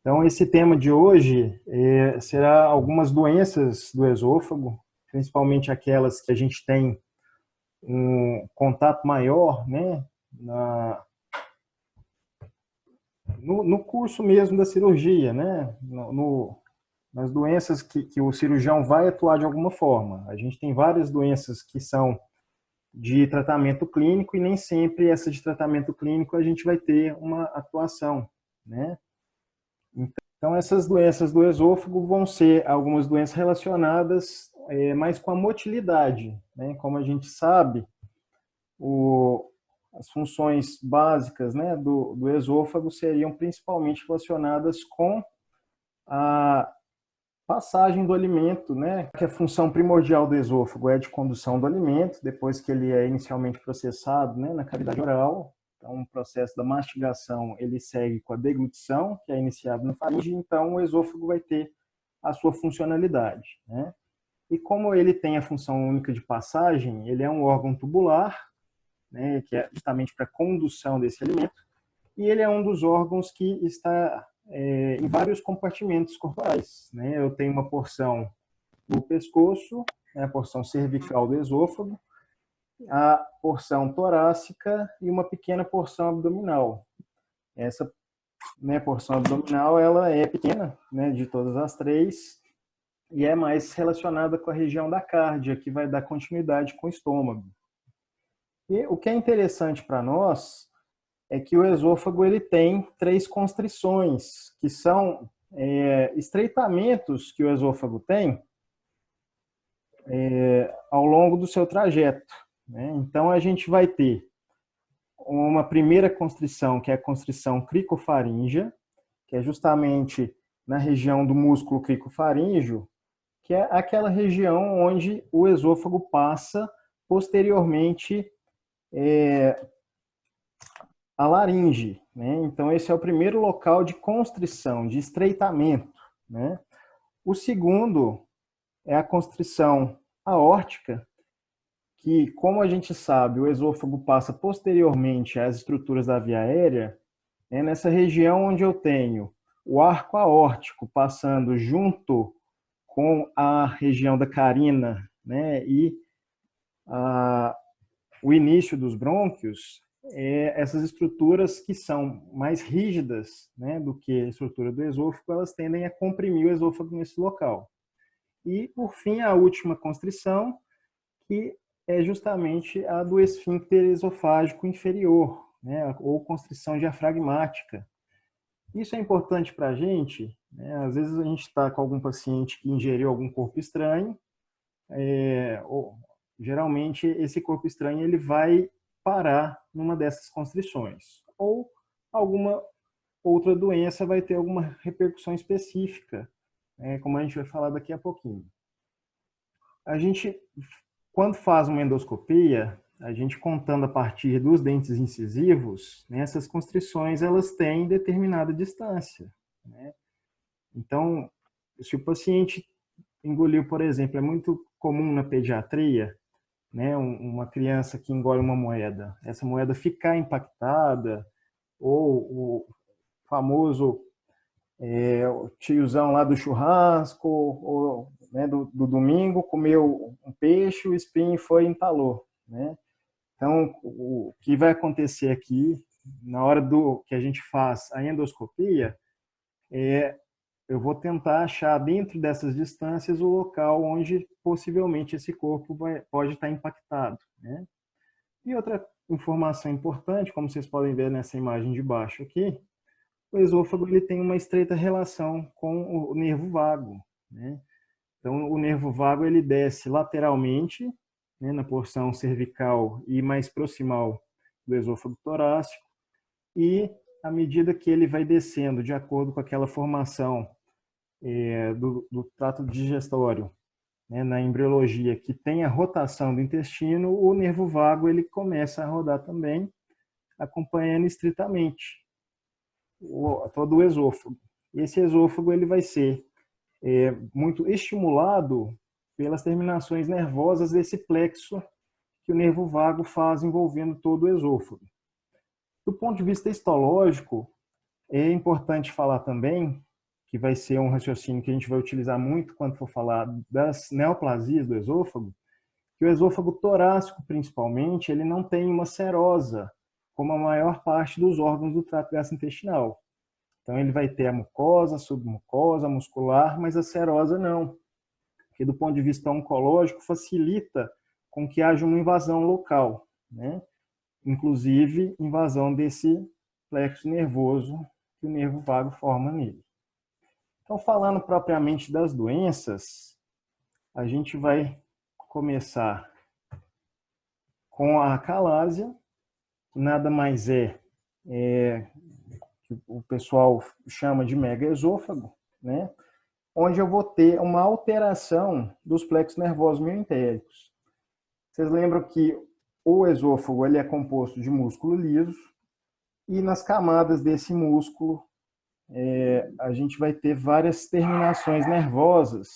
Então, esse tema de hoje será algumas doenças do esôfago, principalmente aquelas que a gente tem um contato maior, né, no curso mesmo da cirurgia, né, nas doenças que o cirurgião vai atuar de alguma forma. A gente tem várias doenças que são de tratamento clínico e nem sempre essa de tratamento clínico a gente vai ter uma atuação, né? Então, essas doenças do esôfago vão ser algumas doenças relacionadas mais com a motilidade, né? Como a gente sabe, as funções básicas, né, do esôfago seriam principalmente relacionadas com a passagem do alimento, né? Que a função primordial do esôfago é de condução do alimento, depois que ele é inicialmente processado, né, na cavidade oral. Então, o processo da mastigação, ele segue com a deglutição, que é iniciado na faringe, então o esôfago vai ter a sua funcionalidade, né? E como ele tem a função única de passagem, ele é um órgão tubular, né, que é justamente para a condução desse alimento, e ele é um dos órgãos que está em vários compartimentos corporais, né? Eu tenho uma porção do pescoço, né, a porção cervical do esôfago, a porção torácica e uma pequena porção abdominal. Essa, né, porção abdominal ela é pequena, né, de todas as três, e é mais relacionada com a região da cárdia, que vai dar continuidade com o estômago. E o que é interessante para nós é que o esôfago ele tem três constrições, que são estreitamentos que o esôfago tem ao longo do seu trajeto, né? Então, a gente vai ter uma primeira constrição, que é a constrição cricofaríngea, que é justamente na região do músculo cricofaríngeo, que é aquela região onde o esôfago passa posteriormente a laringe, né? Então, esse é o primeiro local de constrição, de estreitamento, né? O segundo é a constrição aórtica, que, como a gente sabe, o esôfago passa posteriormente às estruturas da via aérea, é nessa região onde eu tenho o arco aórtico passando junto com a região da carina, né, e o início dos brônquios, essas estruturas que são mais rígidas, né, do que a estrutura do esôfago, elas tendem a comprimir o esôfago nesse local. E, por fim, a última constrição, que é justamente a do esfíncter esofágico inferior, né, ou constrição diafragmática. Isso é importante para a gente, né? Às vezes a gente está com algum paciente que ingeriu algum corpo estranho, geralmente esse corpo estranho ele vai parar numa dessas constrições, ou alguma outra doença vai ter alguma repercussão específica, né, como a gente vai falar daqui a pouquinho. A gente, quando faz uma endoscopia, a gente contando a partir dos dentes incisivos, né, essas constrições elas têm determinada distância, né? Então, se o paciente engoliu, por exemplo, é muito comum na pediatria, né, uma criança que engole uma moeda, essa moeda ficar impactada, ou o famoso o tiozão lá do churrasco, ou, né, do domingo, comeu um peixe, o espinho foi e entalou, né? Então, o que vai acontecer aqui, na hora que a gente faz a endoscopia, eu vou tentar achar dentro dessas distâncias o local onde possivelmente esse corpo pode estar impactado, né? E outra informação importante, como vocês podem ver nessa imagem de baixo aqui, o esôfago ele tem uma estreita relação com o nervo vago, né? Então, o nervo vago ele desce lateralmente, né, na porção cervical e mais proximal do esôfago torácico, e à medida que ele vai descendo de acordo com aquela formação do trato digestório, né, na embriologia, que tem a rotação do intestino, o nervo vago ele começa a rodar também, acompanhando estritamente todo o esôfago. Esse esôfago ele vai ser muito estimulado pelas terminações nervosas desse plexo que o nervo vago faz envolvendo todo o esôfago. Do ponto de vista histológico, é importante falar também que vai ser um raciocínio que a gente vai utilizar muito quando for falar das neoplasias do esôfago, que o esôfago torácico, principalmente, ele não tem uma serosa, como a maior parte dos órgãos do trato gastrointestinal. Então, ele vai ter a mucosa, a submucosa, a muscular, mas a serosa não, que do ponto de vista oncológico facilita com que haja uma invasão local, né? Inclusive invasão desse plexo nervoso que o nervo vago forma nele. Então, falando propriamente das doenças, a gente vai começar com a acalásia, que nada mais que o pessoal chama de megaesôfago, né? Onde eu vou ter uma alteração dos plexos nervosos mioentéricos. Vocês lembram que o esôfago ele é composto de músculo liso e nas camadas desse músculo a gente vai ter várias terminações nervosas,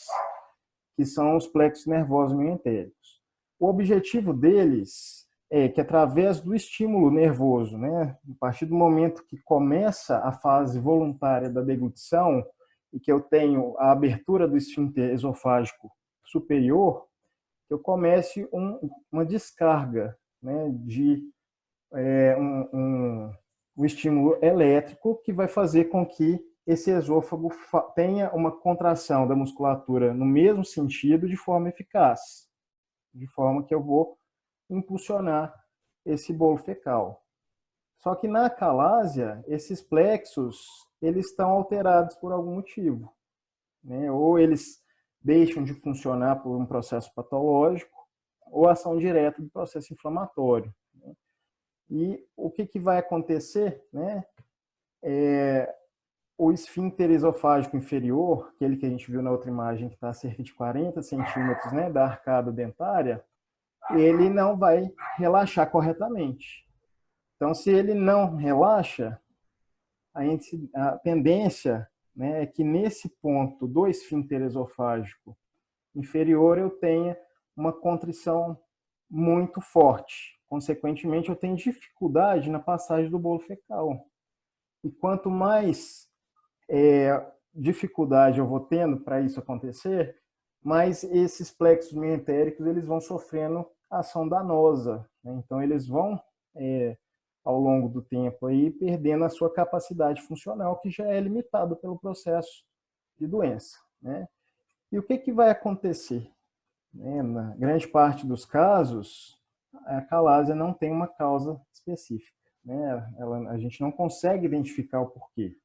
que são os plexos nervosos mioentéricos. O objetivo deles é que, através do estímulo nervoso, né, a partir do momento que começa a fase voluntária da deglutição e que eu tenho a abertura do esfíncter esofágico superior, eu comece uma descarga, né, de um estímulo elétrico que vai fazer com que esse esôfago tenha uma contração da musculatura no mesmo sentido de forma eficaz, de forma que eu vou impulsionar esse bolo fecal. Só que na acalásia, esses plexos eles estão alterados por algum motivo, né? Ou eles deixam de funcionar por um processo patológico, ou ação direta do processo inflamatório. E o que vai acontecer, né? O esfíncter esofágico inferior, aquele que a gente viu na outra imagem, que está a cerca de 40 centímetros, né, da arcada dentária, ele não vai relaxar corretamente. Então, se ele não relaxa, a tendência, né, é que nesse ponto do esfíncter esofágico inferior eu tenha uma contrição muito forte. Consequentemente, eu tenho dificuldade na passagem do bolo fecal. E quanto mais dificuldade eu vou tendo para isso acontecer, mais esses plexos mioentéricos eles vão sofrendo ação danosa, né? Então eles vão ao longo do tempo aí perdendo a sua capacidade funcional, que já é limitada pelo processo de doença, né? E o que vai acontecer? Na grande parte dos casos, a acalásia não tem uma causa específica, né? A gente não consegue identificar o porquê.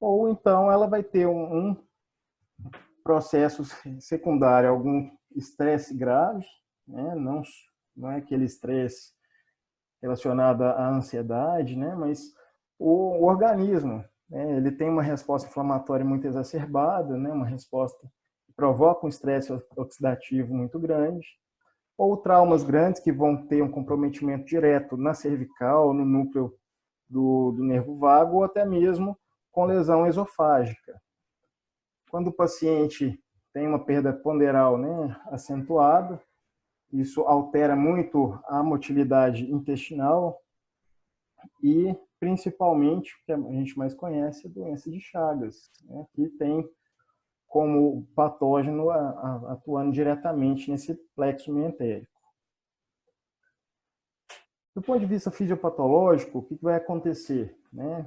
Ou então ela vai ter um processo secundário, algum estresse grave, né? Não é aquele estresse relacionado à ansiedade, né? Mas o organismo, né? Ele tem uma resposta inflamatória muito exacerbada, né? Uma resposta que provoca um estresse oxidativo muito grande, ou traumas grandes que vão ter um comprometimento direto na cervical, no núcleo do nervo vago, ou até mesmo com lesão esofágica. Quando o paciente tem uma perda ponderal, né, acentuada, isso altera muito a motilidade intestinal e, principalmente, o que a gente mais conhece, a doença de Chagas, né, que tem como patógeno atuando diretamente nesse plexo mioentérico. Do ponto de vista fisiopatológico, o que vai acontecer, né?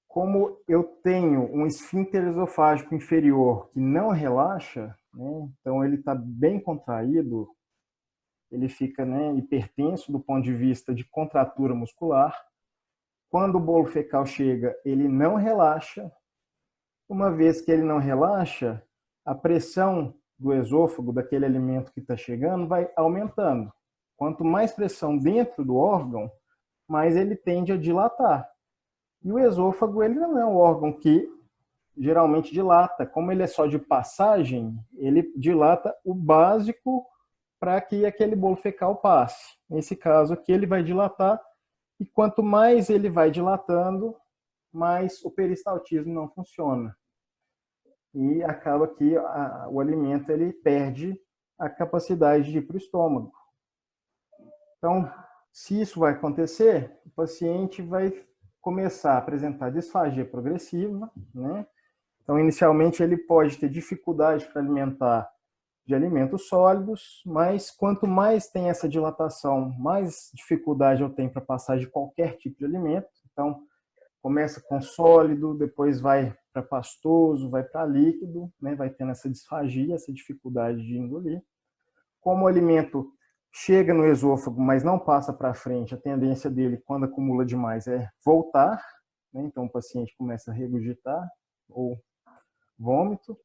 Como eu tenho um esfíncter esofágico inferior que não relaxa, né? Então ele está bem contraído, ele fica, né, hipertenso do ponto de vista de contratura muscular. Quando o bolo fecal chega, ele não relaxa. Uma vez que ele não relaxa, a pressão do esôfago, daquele alimento que está chegando, vai aumentando. Quanto mais pressão dentro do órgão, mais ele tende a dilatar. E o esôfago ele não é um órgão que geralmente dilata. Como ele é só de passagem, ele dilata o básico para que aquele bolo fecal passe. Nesse caso aqui, ele vai dilatar, e quanto mais ele vai dilatando, mais o peristaltismo não funciona. E acaba que o alimento ele perde a capacidade de ir para o estômago. Então, se isso vai acontecer, o paciente vai começar a apresentar disfagia progressiva, né? Então, inicialmente, ele pode ter dificuldade para alimentar de alimentos sólidos, mas quanto mais tem essa dilatação, mais dificuldade eu tenho para passar de qualquer tipo de alimento. Então, começa com sólido, depois vai para pastoso, vai para líquido, né? Vai tendo essa disfagia, essa dificuldade de engolir. Como o alimento chega no esôfago, mas não passa para frente, a tendência dele, quando acumula demais, é voltar, né? Então o paciente começa a regurgitar ou vômito.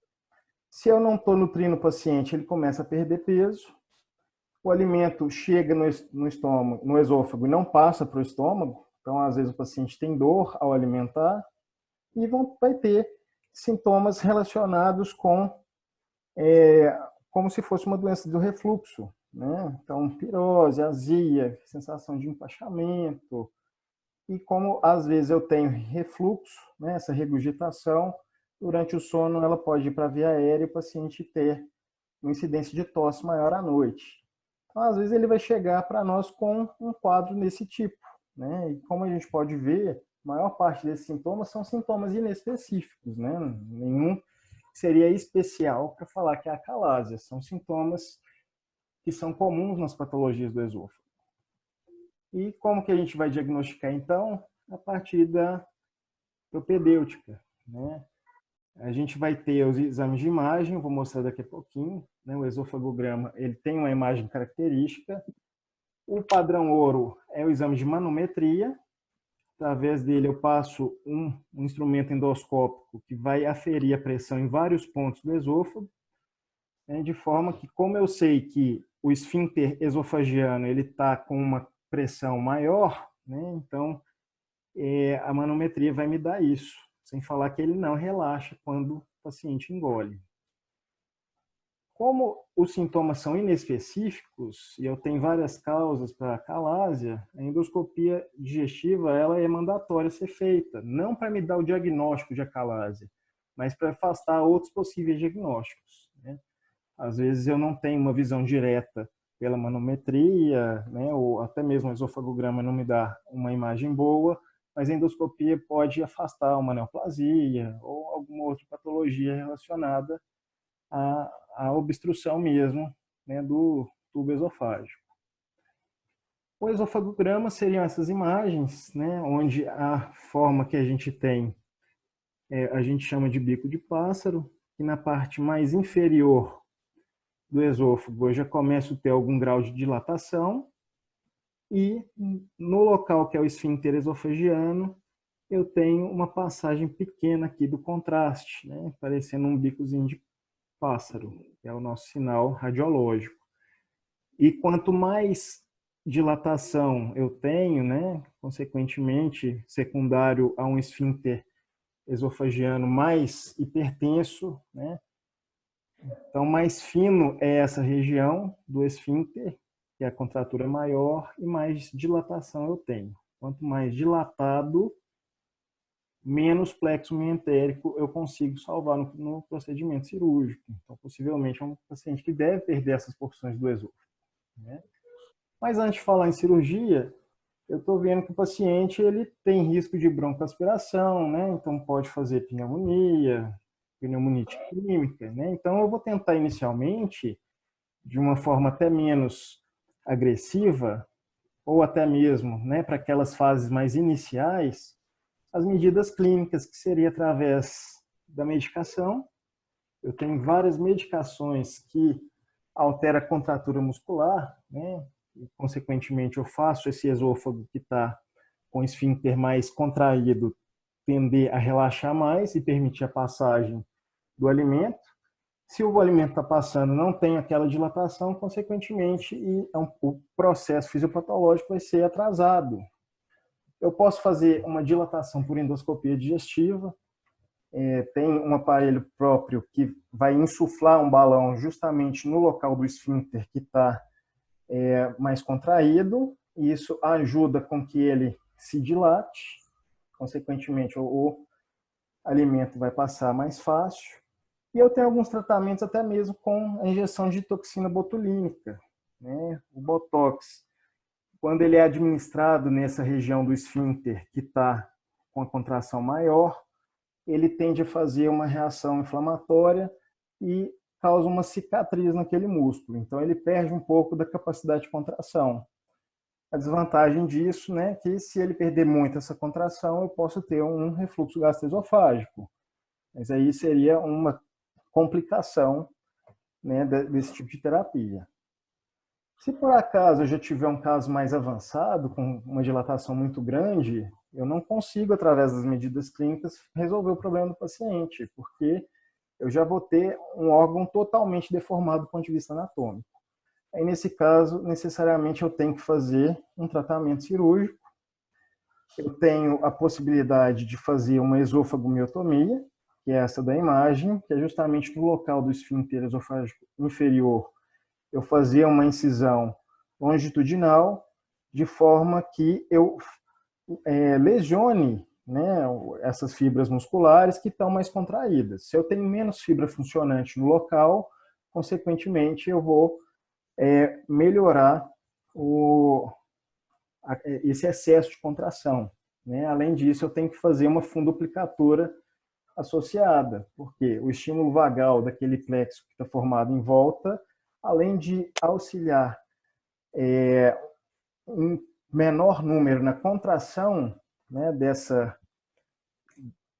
Se eu não estou nutrindo o paciente, ele começa a perder peso. O alimento chega no estômago, no esôfago e não passa para o estômago. Então, às vezes, o paciente tem dor ao alimentar e vai ter sintomas relacionados com como se fosse uma doença do refluxo, né? Então, pirose, azia, sensação de empachamento. E como, às vezes, eu tenho refluxo, né, essa regurgitação, durante o sono ela pode ir para a via aérea e o paciente ter uma incidência de tosse maior à noite. Então, às vezes, ele vai chegar para nós com um quadro desse tipo, né? E como a gente pode ver, a maior parte desses sintomas são sintomas inespecíficos, né? Nenhum seria especial para falar que é acalásia. São sintomas que são comuns nas patologias do esôfago. E como que a gente vai diagnosticar, então? A partir da propedêutica, né? A gente vai ter os exames de imagem, vou mostrar daqui a pouquinho, né? O esofagograma, ele tem uma imagem característica. O padrão ouro é o exame de manometria. Através dele eu passo um instrumento endoscópico que vai aferir a pressão em vários pontos do esôfago, né? De forma que, como eu sei que o esfíncter esofagiano ele está com uma pressão maior, né? Então a manometria vai me dar isso, sem falar que ele não relaxa quando o paciente engole. Como os sintomas são inespecíficos e eu tenho várias causas para a acalásia, a endoscopia digestiva ela é mandatória ser feita, não para me dar o diagnóstico de acalásia, mas para afastar outros possíveis diagnósticos, né? Às vezes eu não tenho uma visão direta pela manometria, né, ou até mesmo o esofagograma não me dá uma imagem boa, mas a endoscopia pode afastar uma neoplasia ou alguma outra patologia relacionada à obstrução mesmo, né, do tubo esofágico. O esofagograma seriam essas imagens, né, onde a forma que a gente tem, a gente chama de bico de pássaro, e na parte mais inferior do esôfago eu já começo a ter algum grau de dilatação, e no local que é o esfíncter esofagiano, eu tenho uma passagem pequena aqui do contraste, né, parecendo um bicozinho de pássaro, que é o nosso sinal radiológico. E quanto mais dilatação eu tenho, né, consequentemente, secundário a um esfíncter esofagiano mais hipertenso, né, então mais fino é essa região do esfíncter, que a contratura é maior, e mais dilatação eu tenho. Quanto mais dilatado, menos plexo mientérico eu consigo salvar no procedimento cirúrgico. Então, possivelmente, é um paciente que deve perder essas porções do esôfago, né? Mas antes de falar em cirurgia, eu estou vendo que o paciente ele tem risco de broncoaspiração, né? Então, pode fazer pneumonia, pneumonite química, né? Então, eu vou tentar inicialmente, de uma forma até menos agressiva, ou até mesmo, né, para aquelas fases mais iniciais, as medidas clínicas, que seria através da medicação. Eu tenho várias medicações que alteram a contratura muscular, né? E, consequentemente, eu faço esse esôfago que está com o esfíncter mais contraído tender a relaxar mais e permitir a passagem do alimento. Se o alimento está passando, não tem aquela dilatação, consequentemente, o processo fisiopatológico vai ser atrasado. Eu posso fazer uma dilatação por endoscopia digestiva. Tem um aparelho próprio que vai insuflar um balão justamente no local do esfíncter que está mais contraído, e isso ajuda com que ele se dilate, consequentemente o alimento vai passar mais fácil. E eu tenho alguns tratamentos até mesmo com a injeção de toxina botulínica, né? O Botox, quando ele é administrado nessa região do esfíncter que está com a contração maior, ele tende a fazer uma reação inflamatória e causa uma cicatriz naquele músculo. Então, ele perde um pouco da capacidade de contração. A desvantagem disso, né, é que se ele perder muito essa contração, eu posso ter um refluxo gastroesofágico. Mas aí seria uma complicação, né, desse tipo de terapia. Se por acaso eu já tiver um caso mais avançado, com uma dilatação muito grande, eu não consigo, através das medidas clínicas, resolver o problema do paciente, porque eu já vou ter um órgão totalmente deformado do ponto de vista anatômico. Aí, nesse caso, necessariamente eu tenho que fazer um tratamento cirúrgico. Eu tenho a possibilidade de fazer uma esofagomiotomia, que é essa da imagem, que é justamente no local do esfíncter esofágico inferior, eu fazer uma incisão longitudinal, de forma que eu lesione, né, essas fibras musculares que estão mais contraídas. Se eu tenho menos fibra funcionante no local, consequentemente, eu vou melhorar esse excesso de contração, né? Além disso, eu tenho que fazer uma fundoplicatura associada, porque o estímulo vagal daquele plexo que está formado em volta, além de auxiliar um menor número na contração, né,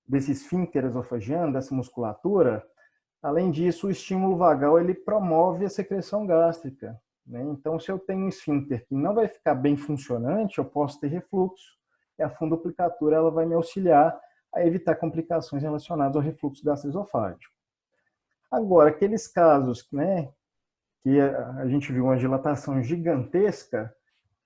desse esfíncter esofagiano, dessa musculatura, além disso, o estímulo vagal ele promove a secreção gástrica, né? Então, se eu tenho um esfíncter que não vai ficar bem funcionante, eu posso ter refluxo, e a fundoplicatura ela vai me auxiliar a evitar complicações relacionadas ao refluxo gastroesofágico. Agora, aqueles casos, né, que a gente viu uma dilatação gigantesca,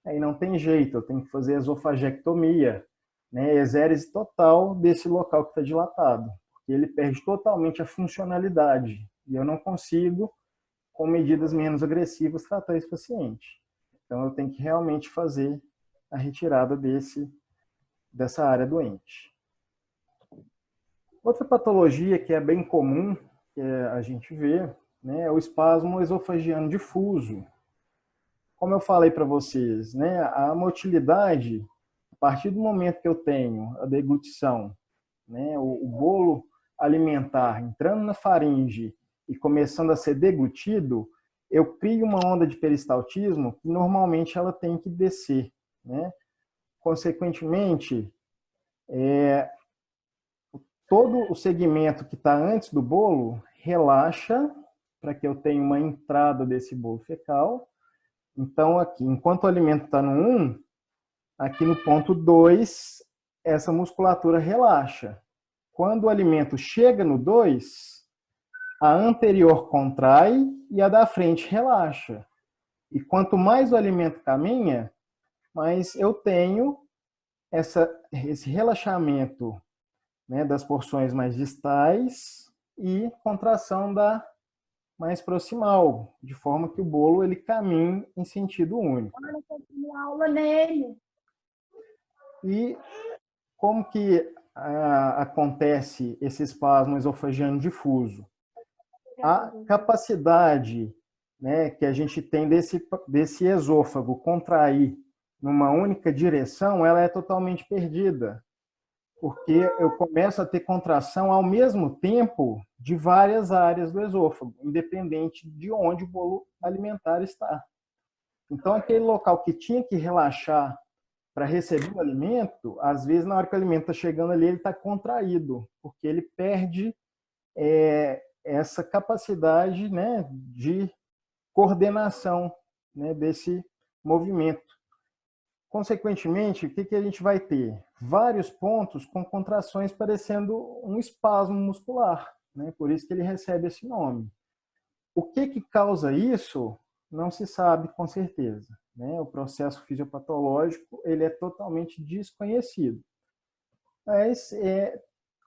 aí não tem jeito, eu tenho que fazer esofagectomia, né, exérese total desse local que está dilatado, porque ele perde totalmente a funcionalidade, e eu não consigo, com medidas menos agressivas, tratar esse paciente. Então, eu tenho que realmente fazer a retirada dessa área doente. Outra patologia que é bem comum, que a gente vê, né, é o espasmo esofagiano difuso. Como eu falei para vocês, né, a motilidade, a partir do momento que eu tenho a deglutição, né, o bolo alimentar entrando na faringe e começando a ser deglutido, eu crio uma onda de peristaltismo que normalmente ela tem que descer, né? Consequentemente, todo o segmento que está antes do bolo relaxa para que eu tenha uma entrada desse bolo fecal. Então, aqui, enquanto o alimento está no 1, aqui no ponto 2, essa musculatura relaxa. Quando o alimento chega no 2, a anterior contrai e a da frente relaxa. E quanto mais o alimento caminha, mais eu tenho esse relaxamento, né, das porções mais distais e contração da mais proximal, de forma que o bolo ele caminhe em sentido único. Olha, eu tô dando aula nele. E como que acontece esse espasmo esofagiano difuso? A capacidade, né, que a gente tem desse esôfago contrair numa única direção, ela é totalmente perdida, porque eu começo a ter contração ao mesmo tempo de várias áreas do esôfago, independente de onde o bolo alimentar está. Então, aquele local que tinha que relaxar para receber o alimento, às vezes, na hora que o alimento está chegando ali, ele está contraído, porque ele perde essa capacidade, né, de coordenação, né, desse movimento. Consequentemente, o que a gente vai ter? Vários pontos com contrações parecendo um espasmo muscular, né? Por isso que ele recebe esse nome. O que causa isso não se sabe com certeza, né? O processo fisiopatológico ele é totalmente desconhecido. Mas,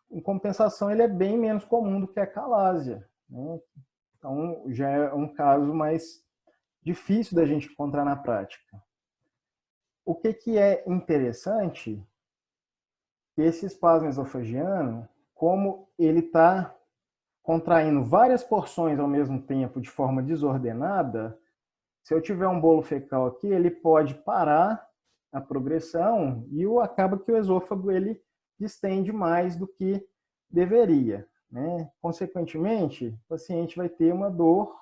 em compensação, ele é bem menos comum do que a calásia, né? Então, já é um caso mais difícil da gente encontrar na prática. O que é interessante, que esse espasmo esofagiano, como ele está contraindo várias porções ao mesmo tempo de forma desordenada, se eu tiver um bolo fecal aqui, ele pode parar a progressão e acaba que o esôfago ele distende mais do que deveria, né? Consequentemente, o paciente vai ter uma dor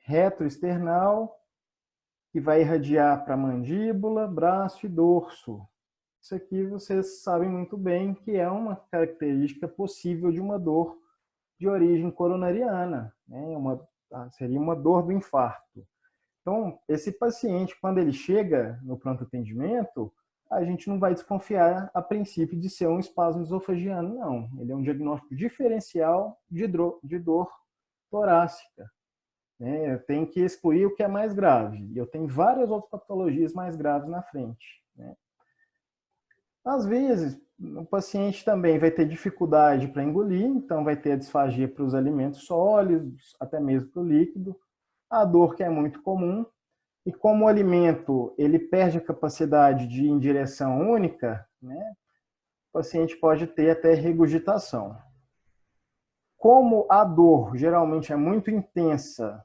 retroesternal que vai irradiar para a mandíbula, braço e dorso. Isso aqui vocês sabem muito bem que é uma característica possível de uma dor de origem coronariana, né? Seria uma dor do infarto. Então, esse paciente, quando ele chega no pronto atendimento, a gente não vai desconfiar a princípio de ser um espasmo esofagiano, não. Ele é um diagnóstico diferencial de dor torácica. Eu tenho que excluir o que é mais grave. Eu tenho várias outras patologias mais graves na frente, né? Às vezes, o paciente também vai ter dificuldade para engolir, então vai ter a disfagia para os alimentos sólidos, até mesmo para o líquido. A dor que é muito comum. E como o alimento ele perde a capacidade de ir em direção única, né, o paciente pode ter até regurgitação. Como a dor geralmente é muito intensa,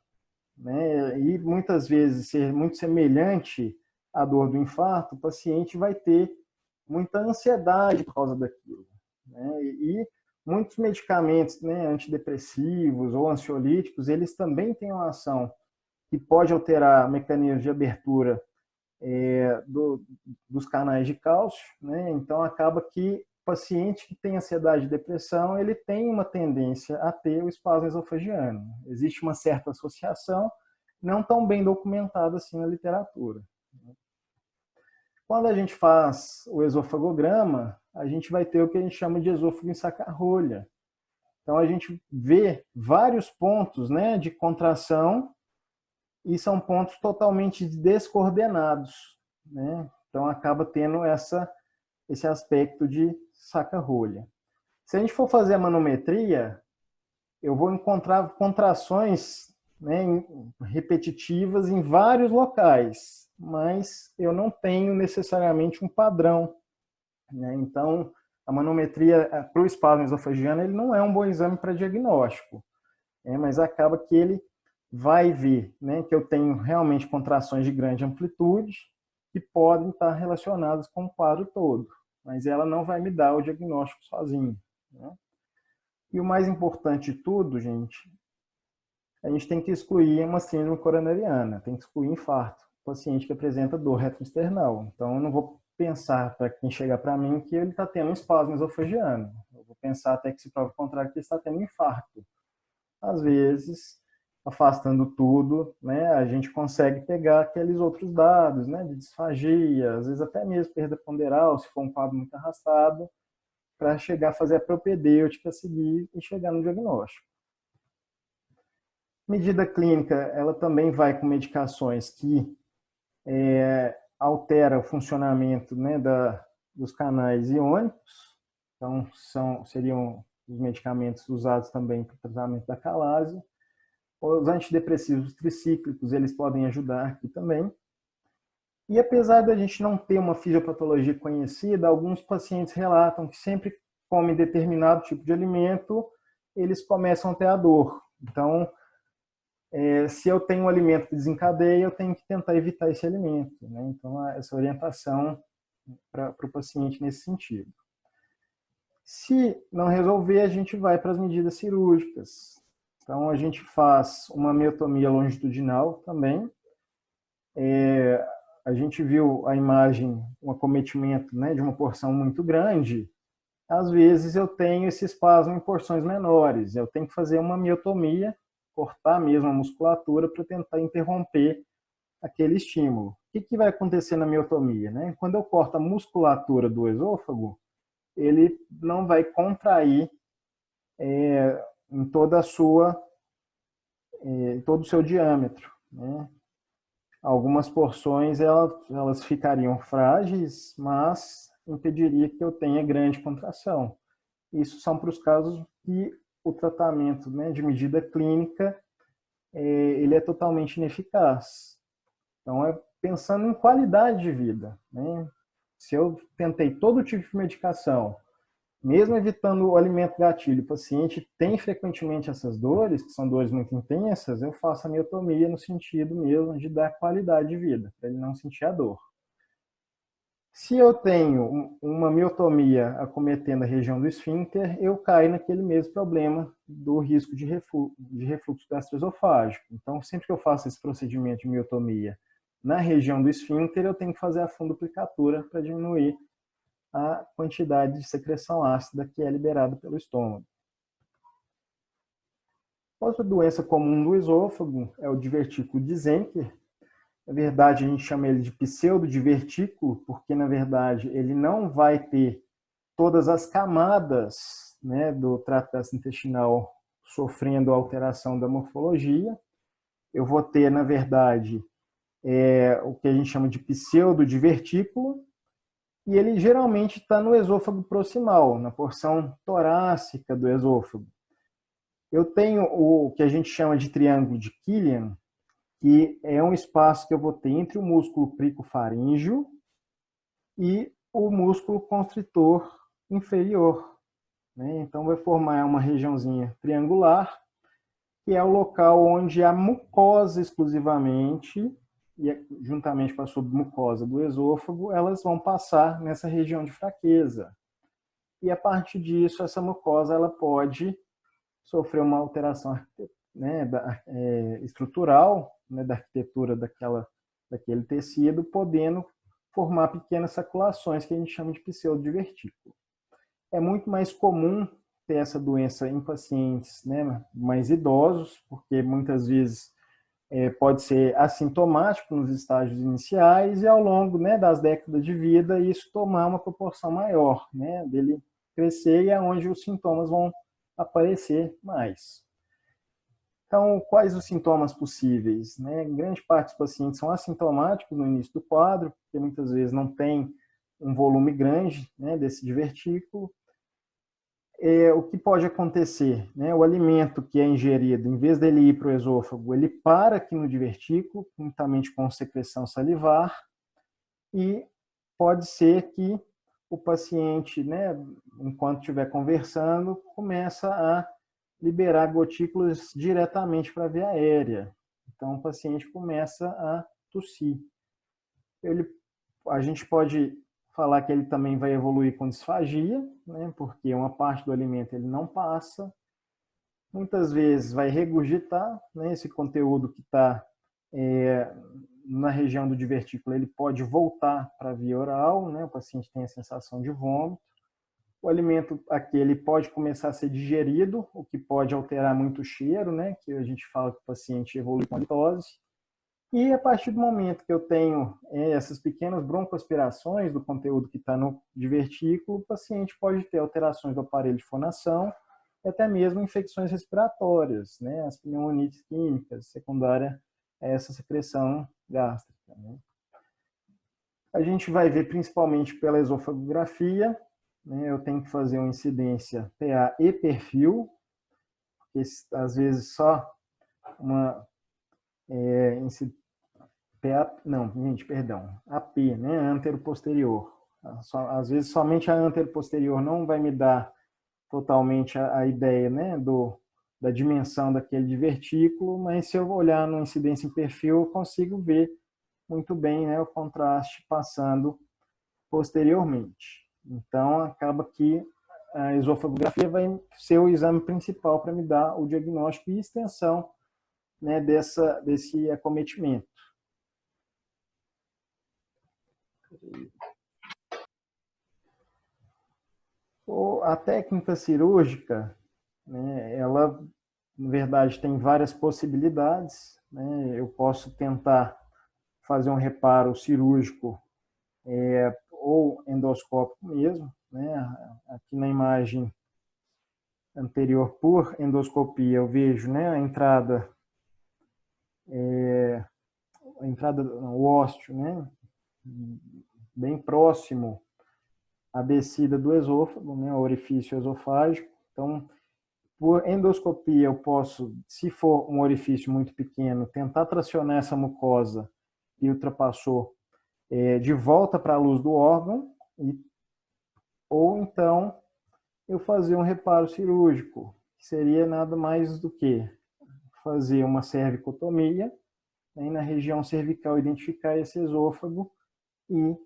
né, e muitas vezes ser muito semelhante à dor do infarto, o paciente vai ter muita ansiedade por causa daquilo, né, e muitos medicamentos, né, antidepressivos ou ansiolíticos, eles também têm uma ação que pode alterar mecanismos de abertura dos canais de cálcio, né? Então acaba que o paciente que tem ansiedade e depressão, ele tem uma tendência a ter o espasmo esofagiano. Existe uma certa associação, não tão bem documentada assim na literatura. Quando a gente faz o esofagograma, a gente vai ter o que a gente chama de esôfago em saca-rolha. Então a gente vê vários pontos, né, de contração e são pontos totalmente descoordenados, né? Então acaba tendo esse aspecto de saca-rolha. Se a gente for fazer a manometria, eu vou encontrar contrações, né, repetitivas em vários locais, mas eu não tenho necessariamente um padrão, né? Então a manometria para o espasmo esofagiano ele não é um bom exame para diagnóstico, mas acaba que ele vai ver, né, que eu tenho realmente contrações de grande amplitude que podem estar relacionadas com o quadro todo, mas ela não vai me dar o diagnóstico sozinho, né? E o mais importante de tudo, gente, a gente tem que excluir uma síndrome coronariana, tem que excluir infarto, paciente que apresenta dor retroesternal. Então, eu não vou pensar, para quem chegar para mim, que ele está tendo um espasmo esofagiano. Eu vou pensar até que se prova o contrário, que ele está tendo um infarto. Às vezes, afastando tudo, né, a gente consegue pegar aqueles outros dados, né, de disfagia, às vezes até mesmo perda ponderal, se for um quadro muito arrastado, para chegar a fazer a propedêutica a seguir e chegar no diagnóstico. Medida clínica, ela também vai com medicações que altera o funcionamento, né, dos canais iônicos, então seriam os medicamentos usados também para o tratamento da calase. Os antidepressivos tricíclicos, eles podem ajudar aqui também. E apesar da gente não ter uma fisiopatologia conhecida, alguns pacientes relatam que sempre comem determinado tipo de alimento, eles começam a ter a dor. Então, se eu tenho um alimento que desencadeia, eu tenho que tentar evitar esse alimento, né? Então, essa orientação para o paciente nesse sentido. Se não resolver, a gente vai para as medidas cirúrgicas. Então, a gente faz uma miotomia longitudinal também. A gente viu a imagem, um acometimento, né, de uma porção muito grande. Às vezes, eu tenho esse espasmo em porções menores. Eu tenho que fazer uma miotomia, cortar mesmo a musculatura para tentar interromper aquele estímulo. O que vai acontecer na miotomia, né? Quando eu corto a musculatura do esôfago, ele não vai contrair em toda a sua, em todo o seu diâmetro, né? Algumas porções elas ficariam frágeis, mas impediria que eu tenha grande contração. Isso são para os casos que o tratamento, né, de medida clínica ele é totalmente ineficaz. Então, pensando em qualidade de vida, né? Se eu tentei todo tipo de medicação, mesmo evitando o alimento gatilho, o paciente tem frequentemente essas dores, que são dores muito intensas, eu faço a miotomia no sentido mesmo de dar qualidade de vida, para ele não sentir a dor. Se eu tenho uma miotomia acometendo a região do esfíncter, eu caio naquele mesmo problema do risco de refluxo gastroesofágico. Então, sempre que eu faço esse procedimento de miotomia na região do esfíncter, eu tenho que fazer a fundoplicatura para diminuir a quantidade de secreção ácida que é liberada pelo estômago. Outra doença comum do esôfago é o divertículo de Zenker. Na verdade, a gente chama ele de pseudodivertículo, porque, na verdade, ele não vai ter todas as camadas, né, do trato gastrointestinal sofrendo alteração da morfologia. Eu vou ter, na verdade, o que a gente chama de pseudodivertículo, e ele geralmente está no esôfago proximal, na porção torácica do esôfago. Eu tenho o que a gente chama de triângulo de Killian, que é um espaço que eu vou ter entre o músculo cricofaríngeo e o músculo constritor inferior, né? Então, vai formar uma regiãozinha triangular, que é o local onde a mucosa exclusivamente, e juntamente com a submucosa do esôfago, elas vão passar nessa região de fraqueza. E a partir disso, essa mucosa ela pode sofrer uma alteração, né, estrutural, né, da arquitetura daquele tecido, podendo formar pequenas saculações que a gente chama de pseudodivertículo. É muito mais comum ter essa doença em pacientes, né, mais idosos, porque muitas vezes pode ser assintomático nos estágios iniciais e ao longo, né, das décadas de vida isso tomar uma proporção maior, né, dele crescer, e é onde os sintomas vão aparecer mais. Então, quais os sintomas possíveis? Né? Grande parte dos pacientes são assintomáticos no início do quadro, porque muitas vezes não tem um volume grande, né, desse divertículo. O que pode acontecer? Né? O alimento que é ingerido, em vez dele ir para o esôfago, ele para aqui no divertículo, juntamente com secreção salivar, e pode ser que o paciente, né, enquanto estiver conversando, começa a liberar gotículas diretamente para a via aérea. Então, o paciente começa a tossir. A gente pode falar que ele também vai evoluir com disfagia, né, porque uma parte do alimento ele não passa. Muitas vezes vai regurgitar, né, esse conteúdo que está na região do divertículo, ele pode voltar para a via oral, né, o paciente tem a sensação de vômito. O alimento aquele pode começar a ser digerido, o que pode alterar muito o cheiro, né? Que a gente fala que o paciente evolui com a litose. E a partir do momento que eu tenho essas pequenas broncoaspirações do conteúdo que está no divertículo, o paciente pode ter alterações do aparelho de fonação, e até mesmo infecções respiratórias, né? As pneumonites químicas, secundária a essa secreção gástrica, né? A gente vai ver principalmente pela esofagografia, né? Eu tenho que fazer uma incidência PA e perfil, porque às vezes só uma PA, não, gente, perdão, AP, né? Antero-posterior. Às vezes somente a antero-posterior não vai me dar totalmente a ideia, né, da dimensão daquele divertículo, mas se eu olhar no incidência em perfil, eu consigo ver muito bem, né, o contraste passando posteriormente. Então, acaba que a esofagografia vai ser o exame principal para me dar o diagnóstico e extensão, né, desse acometimento. A técnica cirúrgica, né, ela, na verdade, tem várias possibilidades, né? Eu posso tentar fazer um reparo cirúrgico ou endoscópico mesmo, né? Aqui na imagem anterior, por endoscopia, eu vejo, né, a entrada o ósteo, né, bem próximo à descida do esôfago, né, o orifício esofágico. Então, por endoscopia, eu posso, se for um orifício muito pequeno, tentar tracionar essa mucosa que ultrapassou de volta para a luz do órgão, ou então eu fazer um reparo cirúrgico, que seria nada mais do que fazer uma cervicotomia, né, na região cervical identificar esse esôfago e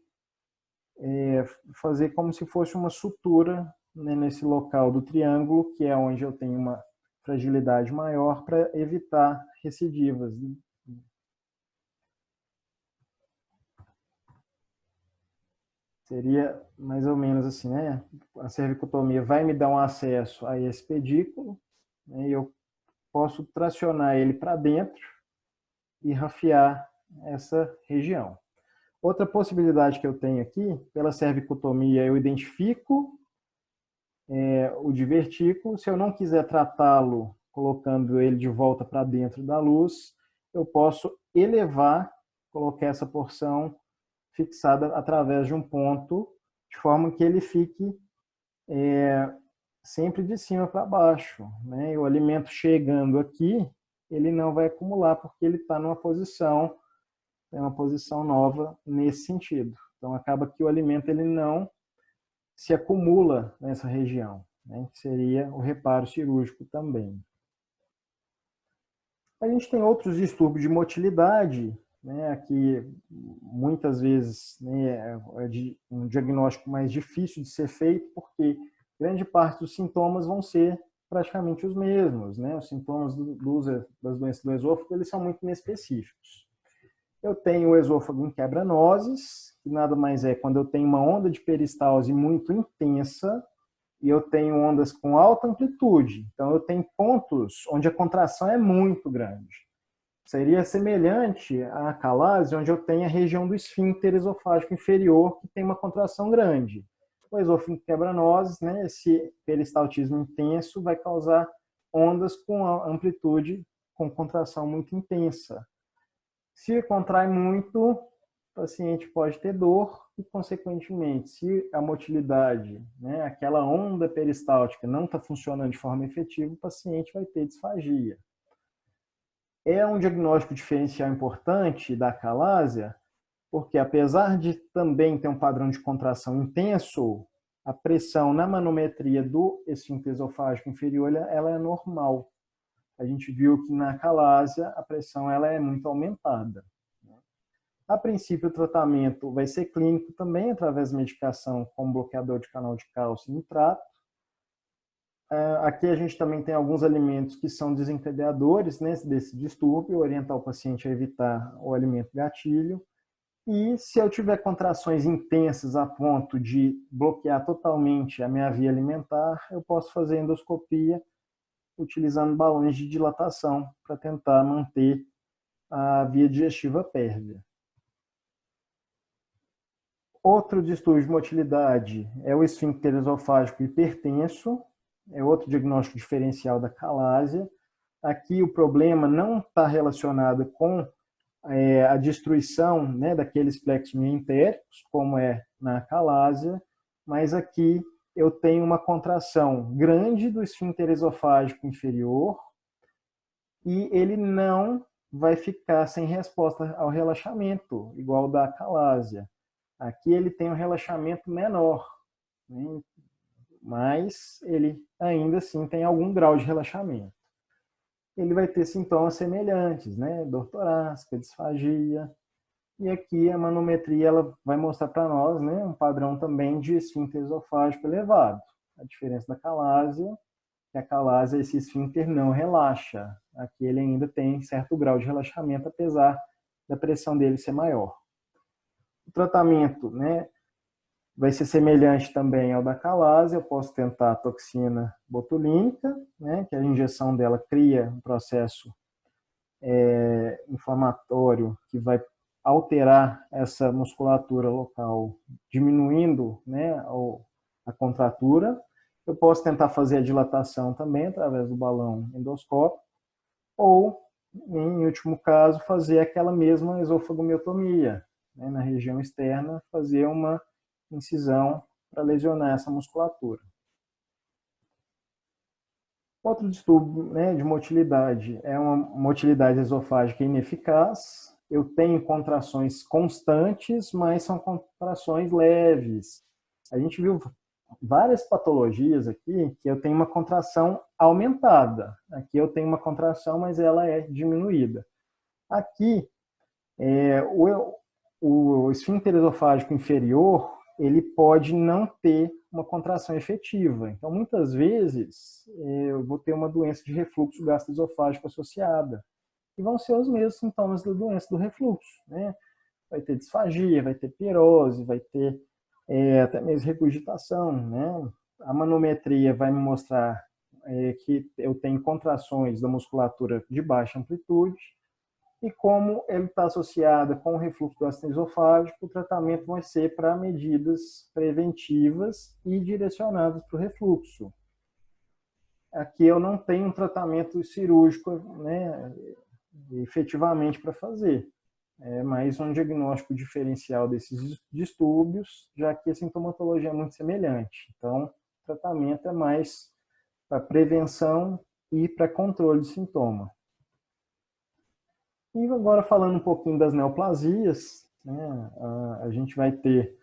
fazer como se fosse uma sutura, né, nesse local do triângulo, que é onde eu tenho uma fragilidade maior, para evitar recidivas. Seria mais ou menos assim, né? A cervicotomia vai me dar um acesso a esse pedículo, né, e eu posso tracionar ele para dentro e rafiar essa região. Outra possibilidade que eu tenho aqui, pela cervicotomia, eu identifico o divertículo. Se eu não quiser tratá-lo colocando ele de volta para dentro da luz, eu posso elevar, colocar essa porção fixada através de um ponto, de forma que ele fique sempre de cima para baixo, né? E o alimento chegando aqui, ele não vai acumular, porque ele está numa posição, é uma posição nova nesse sentido. Então, acaba que o alimento ele não se acumula nessa região, né? Que seria o reparo cirúrgico também. A gente tem outros distúrbios de motilidade, né? Aqui, muitas vezes, né, é um diagnóstico mais difícil de ser feito, porque grande parte dos sintomas vão ser praticamente os mesmos, né? Os sintomas das doenças do esôfago, eles são muito inespecíficos. Eu tenho o esôfago em quebranoses, que nada mais é quando eu tenho uma onda de peristalse muito intensa e eu tenho ondas com alta amplitude. Então, eu tenho pontos onde a contração é muito grande. Seria semelhante à acalase, onde eu tenho a região do esfíncter esofágico inferior, que tem uma contração grande. O esôfago em quebranoses, né, esse peristaltismo intenso vai causar ondas com amplitude, com contração muito intensa. Se contrai muito, o paciente pode ter dor e, consequentemente, se a motilidade, né, aquela onda peristáltica não está funcionando de forma efetiva, o paciente vai ter disfagia. É um diagnóstico diferencial importante da acalásia, porque apesar de também ter um padrão de contração intenso, a pressão na manometria do esfíncter esofágico inferior ela é normal. A gente viu que na acalásia a pressão ela é muito aumentada. A princípio, o tratamento vai ser clínico também, através de medicação como bloqueador de canal de cálcio e nitrato. Aqui a gente também tem alguns alimentos que são desencadeadores, né, desse distúrbio, orientar o paciente a evitar o alimento gatilho. E se eu tiver contrações intensas a ponto de bloquear totalmente a minha via alimentar, eu posso fazer endoscopia utilizando balões de dilatação para tentar manter a via digestiva pérvia. Outro distúrbio de motilidade é o esfíncter esofágico hipertenso, é outro diagnóstico diferencial da calásia. Aqui o problema não está relacionado com a destruição, né, daqueles plexos mioentéricos, como é na calásia, mas aqui eu tenho uma contração grande do esfíncter esofágico inferior e ele não vai ficar sem resposta ao relaxamento, igual da calásia. Aqui ele tem um relaxamento menor, né, mas ele ainda assim tem algum grau de relaxamento. Ele vai ter sintomas semelhantes, né? Dor torácica, disfagia. E aqui a manometria ela vai mostrar para nós, né, um padrão também de esfíncter esofágico elevado. A diferença da calásia, que a calásia, esse esfíncter não relaxa. Aqui ele ainda tem certo grau de relaxamento, apesar da pressão dele ser maior. O tratamento, né, vai ser semelhante também ao da calásia. Eu posso tentar a toxina botulínica, né, que a injeção dela cria um processo inflamatório que vai alterar essa musculatura local, diminuindo, né, a contratura. Eu posso tentar fazer a dilatação também através do balão endoscópico, ou, em último caso, fazer aquela mesma esofagomiotomia, né, na região externa, fazer uma incisão para lesionar essa musculatura. Outro distúrbio, né, de motilidade é uma motilidade esofágica ineficaz. Eu tenho contrações constantes, mas são contrações leves. A gente viu várias patologias aqui que eu tenho uma contração aumentada. Aqui eu tenho uma contração, mas ela é diminuída. Aqui, o esfíncter esofágico inferior ele pode não ter uma contração efetiva. Então, muitas vezes, eu vou ter uma doença de refluxo gastroesofágico associada, e vão ser os mesmos sintomas da doença do refluxo, né? Vai ter disfagia, vai ter pirose, vai ter até mesmo regurgitação, né? A manometria vai me mostrar que eu tenho contrações da musculatura de baixa amplitude, e como ele está associado com o refluxo gastroesofágico, o tratamento vai ser para medidas preventivas e direcionadas para o refluxo. Aqui eu não tenho um tratamento cirúrgico, né, efetivamente para fazer. É mais um diagnóstico diferencial desses distúrbios, já que a sintomatologia é muito semelhante. Então, o tratamento é mais para prevenção e para controle de sintoma. E agora falando um pouquinho das neoplasias, né, a gente vai ter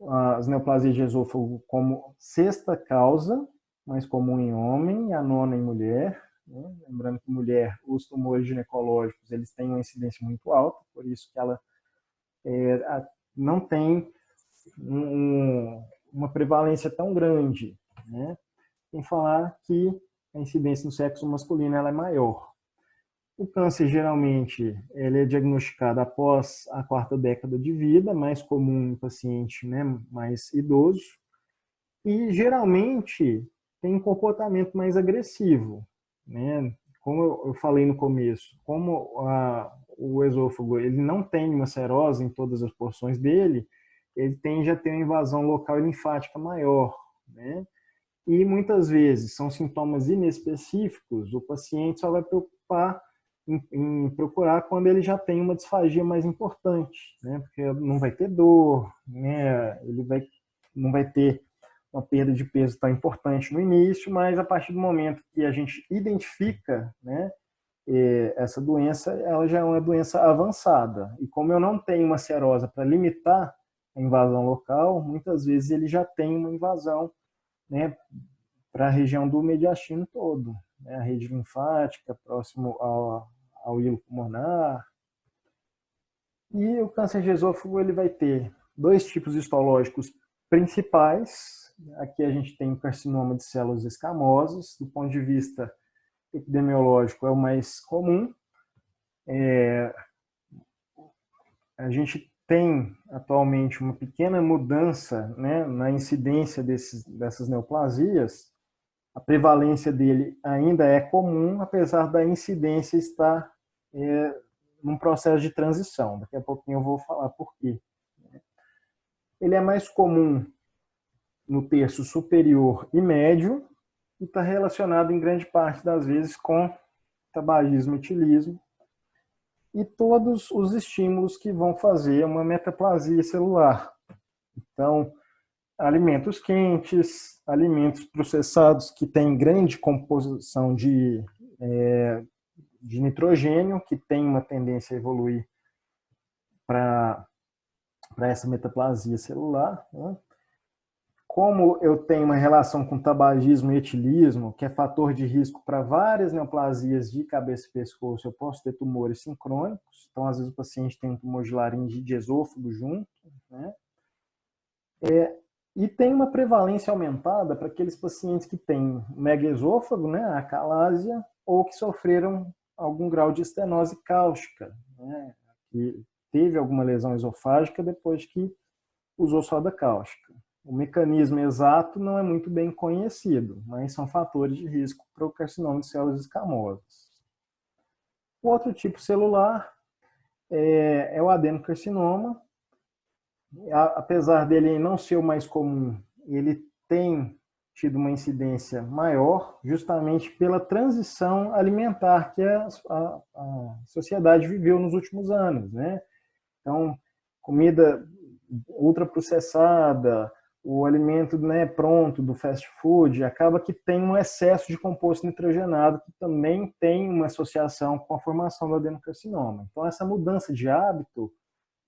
as neoplasias de esôfago como sexta causa, mais comum em homem, e a nona em mulher. Né? Lembrando que mulher, os tumores ginecológicos, eles têm uma incidência muito alta, por isso que ela não tem uma prevalência tão grande. Né? Sem falar que a incidência no sexo masculino ela é maior. O câncer, geralmente, ele é diagnosticado após a quarta década de vida, mais comum em paciente, né, mais idoso, e geralmente tem um comportamento mais agressivo. Né? Como eu falei no começo, como o esôfago ele não tem uma serose em todas as porções dele, ele tende a ter uma invasão local e linfática maior. Né? E muitas vezes são sintomas inespecíficos, o paciente só vai preocupar em procurar quando ele já tem uma disfagia mais importante, né? Porque não vai ter dor, né? Não vai ter uma perda de peso tão importante no início, mas a partir do momento que a gente identifica, né, essa doença, ela já é uma doença avançada. E como eu não tenho uma serosa para limitar a invasão local, muitas vezes ele já tem uma invasão, né, para a região do mediastino todo, né, a rede linfática, próximo ao hilo pulmonar. E o câncer de esôfago ele vai ter dois tipos histológicos principais. Aqui a gente tem o carcinoma de células escamosas, do ponto de vista epidemiológico é o mais comum. A gente tem atualmente uma pequena mudança, né, na incidência dessas neoplasias. A prevalência dele ainda é comum, apesar da incidência estar num processo de transição. Daqui a pouquinho eu vou falar por quê. Ele é mais comum no terço superior e médio e está relacionado em grande parte das vezes com tabagismo e etilismo e todos os estímulos que vão fazer uma metaplasia celular. Então, alimentos quentes, alimentos processados que têm grande composição de nitrogênio, que tem uma tendência a evoluir para essa metaplasia celular. Né? Como eu tenho uma relação com tabagismo e etilismo, que é fator de risco para várias neoplasias de cabeça e pescoço, eu posso ter tumores sincrônicos. Então, às vezes, o paciente tem um tumor de laringe de esôfago junto. Né? E tem uma prevalência aumentada para aqueles pacientes que têm megaesôfago, né, a acalásia, ou que sofreram algum grau de estenose cáustica, né, que teve alguma lesão esofágica depois que usou soda cáustica. O mecanismo exato não é muito bem conhecido, mas são fatores de risco para o carcinoma de células escamosas. O outro tipo celular é o adenocarcinoma. Apesar dele não ser o mais comum, ele tem tido uma incidência maior, justamente pela transição alimentar que a sociedade viveu nos últimos anos, né? Então, comida ultraprocessada, o alimento, né, pronto do fast food, acaba que tem um excesso de composto nitrogenado que também tem uma associação com a formação do adenocarcinoma. Então, essa mudança de hábito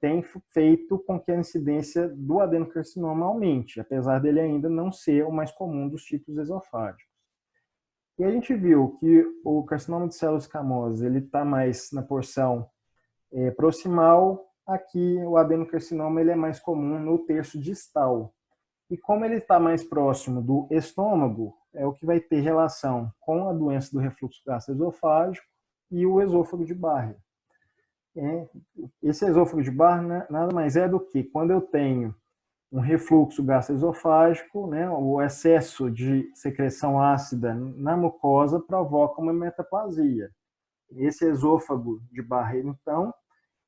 tem feito com que a incidência do adenocarcinoma aumente, apesar dele ainda não ser o mais comum dos tipos esofágicos. E a gente viu que o carcinoma de células escamosas ele está mais na porção proximal aqui o adenocarcinoma ele é mais comum no terço distal. E como ele está mais próximo do estômago, é o que vai ter relação com a doença do refluxo gastroesofágico e o esôfago de Barrett. Esse esôfago de Barrett nada mais é do que quando eu tenho um refluxo gastroesofágico, né, o excesso de secreção ácida na mucosa provoca uma metaplasia. Esse esôfago de Barrett, então,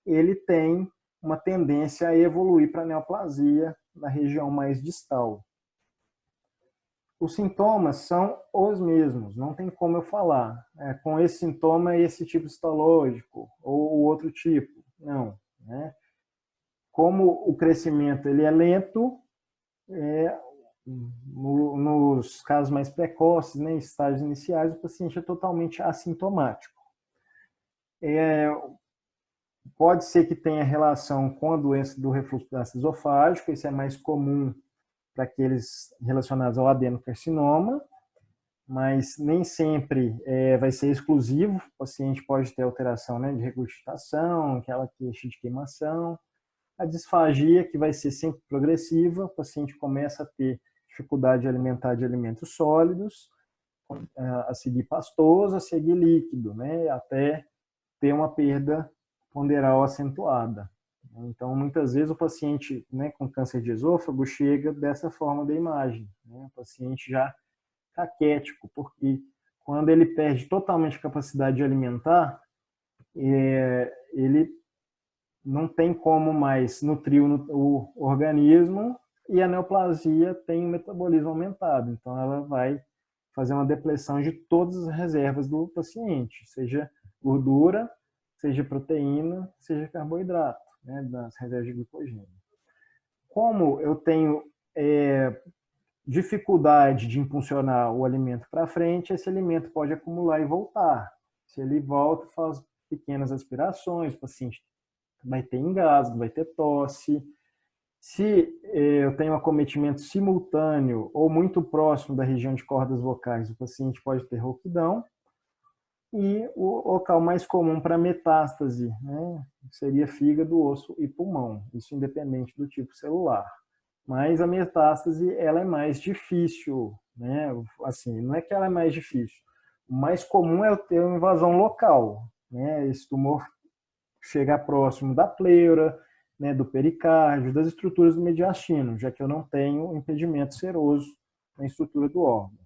ele tem uma tendência a evoluir para a neoplasia na região mais distal. Os sintomas são os mesmos, não tem como eu falar. Com esse sintoma, esse tipo histológico ou outro tipo. Não. Né? Como o crescimento ele é lento, nos casos mais precoces, né, em estágios iniciais, o paciente é totalmente assintomático. Pode ser que tenha relação com a doença do refluxo gastroesofágico, isso é mais comum para aqueles relacionados ao adenocarcinoma, mas nem sempre vai ser exclusivo. O paciente pode ter alteração, né, de regurgitação, aquela queixa de queimação. A disfagia, que vai ser sempre progressiva, o paciente começa a ter dificuldade de alimentar de alimentos sólidos, a seguir pastoso, a seguir líquido, né, até ter uma perda ponderal acentuada. Então, muitas vezes, o paciente, né, com câncer de esôfago chega dessa forma da imagem, né, o paciente já caquético, porque quando ele perde totalmente a capacidade de alimentar, ele não tem como mais nutrir o organismo e a neoplasia tem um metabolismo aumentado. Então, ela vai fazer uma depressão de todas as reservas do paciente, seja gordura, seja proteína, seja carboidrato, né, das reservas de glicogênio. Como eu tenho dificuldade de impulsionar o alimento para frente, esse alimento pode acumular e voltar. Se ele volta, faz pequenas aspirações, o paciente vai ter engasgo, vai ter tosse. Se eu tenho um acometimento simultâneo ou muito próximo da região de cordas vocais, o paciente pode ter rouquidão. E o local mais comum para metástase, né, seria fígado, osso e pulmão, isso independente do tipo celular. Mas a metástase ela é mais difícil, né? Assim, não é que ela é mais difícil. O mais comum é eu ter uma invasão local, né? Esse tumor chegar próximo da pleura, né, do pericárdio, das estruturas do mediastino, já que eu não tenho impedimento seroso na estrutura do órgão.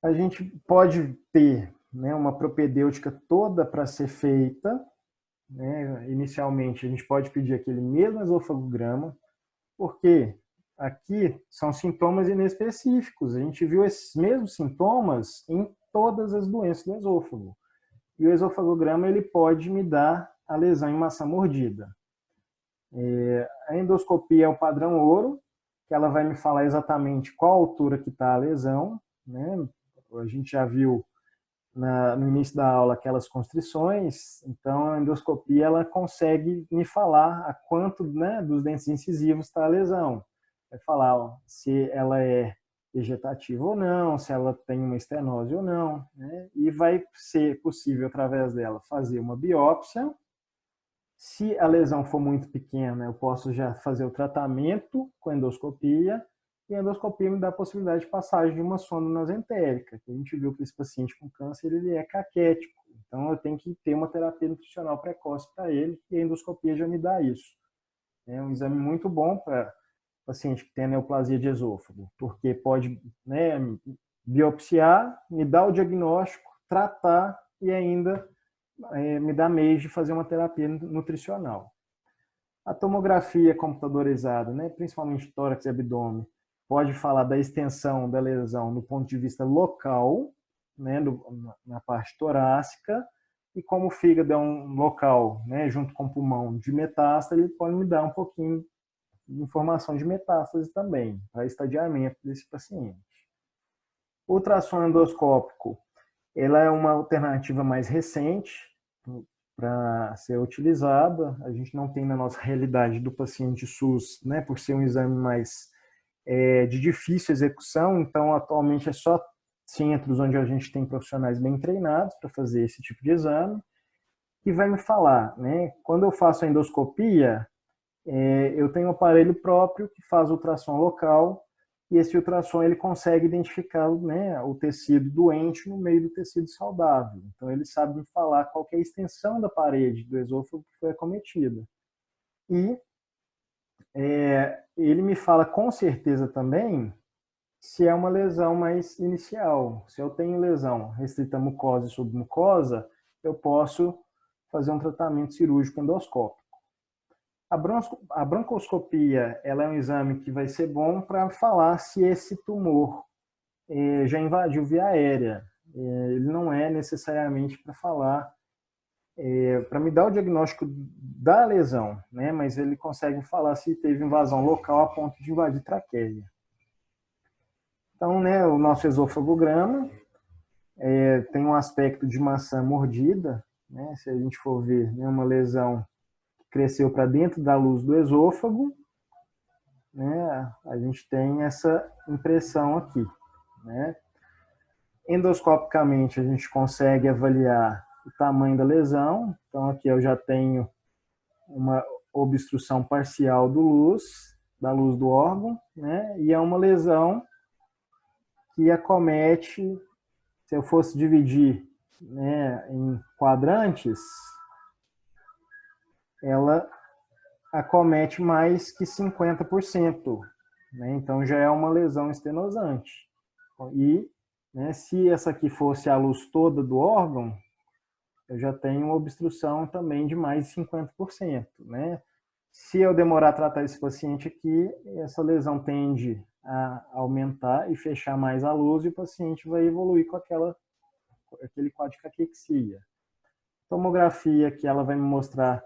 A gente pode ter, né, uma propedêutica toda para ser feita, né? Inicialmente, a gente pode pedir aquele mesmo esofagograma, porque aqui são sintomas inespecíficos. A gente viu esses mesmos sintomas em todas as doenças do esôfago. E o esofagograma ele pode me dar a lesão em massa mordida. A endoscopia é o padrão ouro, que ela vai me falar exatamente qual altura que está a lesão, né? A gente já viu no início da aula aquelas constrições, então a endoscopia ela consegue me falar a quanto, né, dos dentes incisivos está a lesão. Vai falar se ela é vegetativa ou não, se ela tem uma estenose ou não, né? E vai ser possível, através dela, fazer uma biópsia. Se a lesão for muito pequena, eu posso já fazer o tratamento com endoscopia, e a endoscopia me dá a possibilidade de passagem de uma sonda nasentérica, que a gente viu que esse paciente com câncer ele é caquético. Então, eu tenho que ter uma terapia nutricional precoce para ele, e a endoscopia já me dá isso. É um exame muito bom para paciente que tem neoplasia de esôfago, porque pode, né, biopsiar, me dar o diagnóstico, tratar e ainda me dar meios de fazer uma terapia nutricional. A tomografia computadorizada, né, principalmente tórax e abdômen, pode falar da extensão da lesão do ponto de vista local, né, na parte torácica, e como o fígado é um local, né, junto com o pulmão, de metástase, ele pode me dar um pouquinho de informação de metástase também, para estadiamento desse paciente. O ultrassom endoscópico, ela é uma alternativa mais recente para ser utilizada. A gente não tem na nossa realidade do paciente SUS, né, por ser um exame mais de difícil execução, então atualmente é só centros onde a gente tem profissionais bem treinados para fazer esse tipo de exame. que vai me falar, né? Quando eu faço a endoscopia, eu tenho um aparelho próprio que faz ultrassom local, e esse ultrassom ele consegue identificar, né, o tecido doente no meio do tecido saudável. Então ele sabe me falar qual que é a extensão da parede do esôfago que foi acometida. E ele me fala com certeza também se é uma lesão mais inicial. Se eu tenho lesão restrita à mucosa e submucosa, eu posso fazer um tratamento cirúrgico endoscópico. A broncoscopia, ela é um exame que vai ser bom para falar se esse tumor já invadiu via aérea. Ele não é necessariamente para falar, para me dar o diagnóstico da lesão, né? Mas ele consegue falar se teve invasão local a ponto de invadir traqueia. Então, né, o nosso esofagograma tem um aspecto de maçã mordida, né? Se a gente for ver, né, uma lesão que cresceu para dentro da luz do esôfago, né? A gente tem essa impressão aqui, né? Endoscopicamente, a gente consegue avaliar o tamanho da lesão. Então, aqui eu já tenho uma obstrução parcial da luz do órgão, né? E é uma lesão que acomete, se eu fosse dividir, né, em quadrantes, ela acomete mais que 50%, né? Então já é uma lesão estenosante. E, né, se essa aqui fosse a luz toda do órgão, eu já tenho uma obstrução também de mais de 50%, né? Se eu demorar a tratar esse paciente aqui, essa lesão tende a aumentar e fechar mais a luz, e o paciente vai evoluir com aquele quadro de caquexia. Tomografia, que ela vai me mostrar,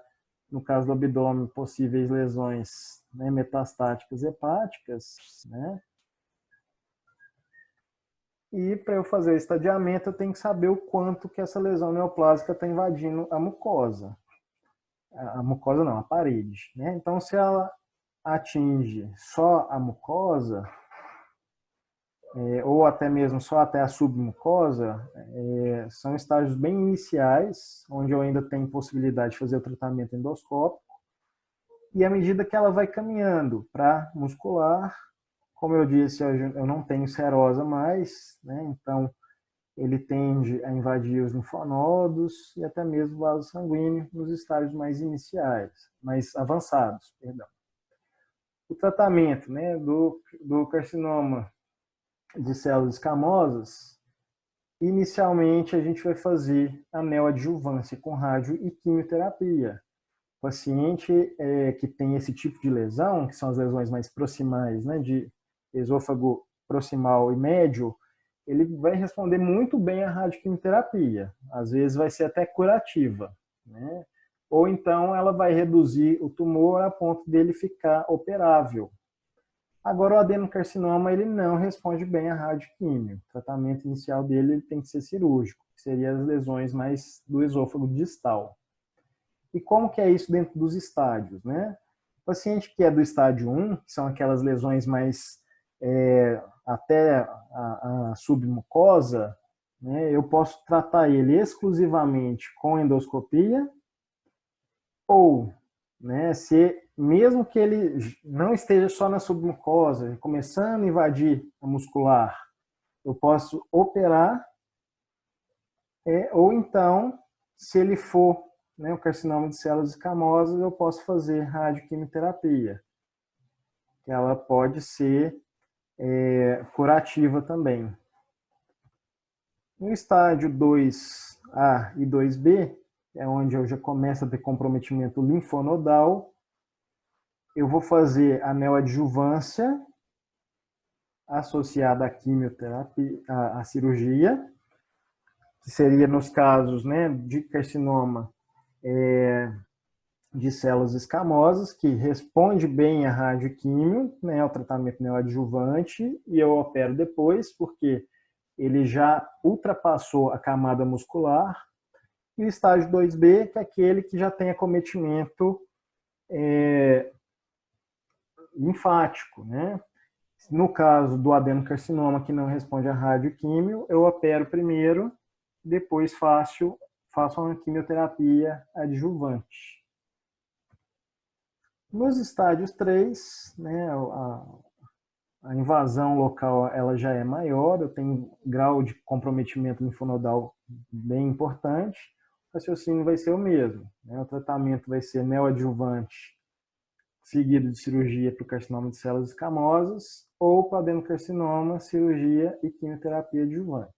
no caso do abdômen, possíveis lesões, né, metastáticas hepáticas, né? E para eu fazer o estadiamento, eu tenho que saber o quanto que essa lesão neoplásica está invadindo a mucosa. A mucosa não, a parede, né? Então, se ela atinge só a mucosa, ou até mesmo só até a submucosa, são estágios bem iniciais, onde eu ainda tenho possibilidade de fazer o tratamento endoscópico, e à medida que ela vai caminhando para muscular, como eu disse, eu não tenho serosa mais, né? Então ele tende a invadir os linfonodos e até mesmo o vaso sanguíneo nos estágios mais iniciais, mais avançados, perdão. O tratamento, né, do carcinoma de células escamosas, inicialmente a gente vai fazer a neoadjuvância com rádio e quimioterapia. O paciente que tem esse tipo de lesão, que são as lesões mais proximais, né, de esôfago proximal e médio, ele vai responder muito bem à radioquimioterapia. Às vezes vai ser até curativa, né? Ou então ela vai reduzir o tumor a ponto dele ficar operável. Agora, o adenocarcinoma, ele não responde bem à radioquímio. O tratamento inicial dele tem que ser cirúrgico, que seria as lesões mais do esôfago distal. E como que é isso dentro dos estádios, né? O paciente que é do estádio 1, que são aquelas lesões mais até a submucosa, né, eu posso tratar ele exclusivamente com endoscopia, ou, né, se mesmo que ele não esteja só na submucosa, começando a invadir a muscular, eu posso operar, ou então, se ele for, né, o carcinoma de células escamosas, eu posso fazer radioquimioterapia, que ela pode ser curativa também. No estádio 2A e 2B, é onde eu já começo a ter comprometimento linfonodal, eu vou fazer a neoadjuvância associada à quimioterapia, à cirurgia, que seria nos casos, né, de carcinoma de células escamosas, que responde bem à radioquímio, né, ao tratamento neoadjuvante, e eu opero depois, porque ele já ultrapassou a camada muscular. E o estágio 2B, que é aquele que já tem acometimento linfático, né? No caso do adenocarcinoma, que não responde à radioquímio, eu opero primeiro, depois faço uma quimioterapia adjuvante. Nos estádios 3, né, a invasão local ela já é maior, eu tenho grau de comprometimento linfonodal bem importante, o raciocínio vai ser o mesmo, né? O tratamento vai ser neoadjuvante, seguido de cirurgia para o carcinoma de células escamosas, ou para adenocarcinoma, cirurgia e quimioterapia adjuvante.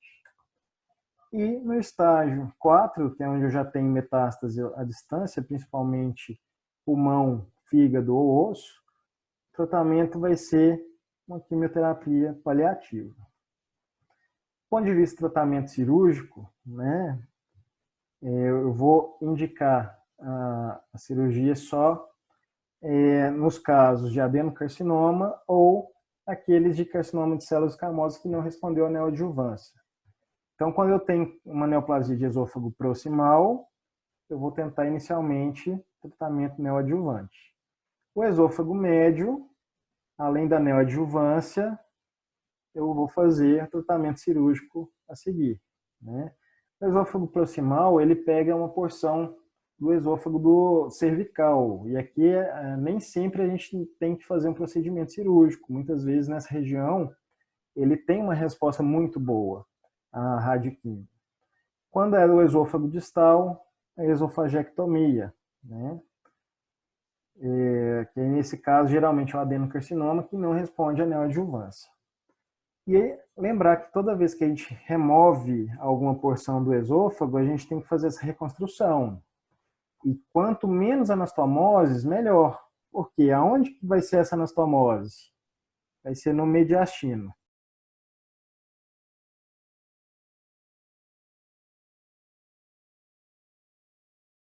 E no estágio 4, que é onde eu já tenho metástase à distância, principalmente pulmão, fígado ou osso, o tratamento vai ser uma quimioterapia paliativa. Do ponto de vista do tratamento cirúrgico, né, eu vou indicar a cirurgia só nos casos de adenocarcinoma ou aqueles de carcinoma de células escamosas que não respondeu à neoadjuvância. Então, quando eu tenho uma neoplasia de esôfago proximal, eu vou tentar inicialmente tratamento neoadjuvante. O esôfago médio, além da neoadjuvância, eu vou fazer tratamento cirúrgico a seguir, né? O esôfago proximal, ele pega uma porção do esôfago do cervical, e aqui nem sempre a gente tem que fazer um procedimento cirúrgico. Muitas vezes nessa região, ele tem uma resposta muito boa à radioquímica. Quando é o esôfago distal, a esofagectomia, né? Que nesse caso geralmente é o adenocarcinoma que não responde à neoadjuvância. E lembrar que toda vez que a gente remove alguma porção do esôfago, a gente tem que fazer essa reconstrução. E quanto menos anastomoses, melhor. Porque aonde que vai ser essa anastomose? Vai ser no mediastino.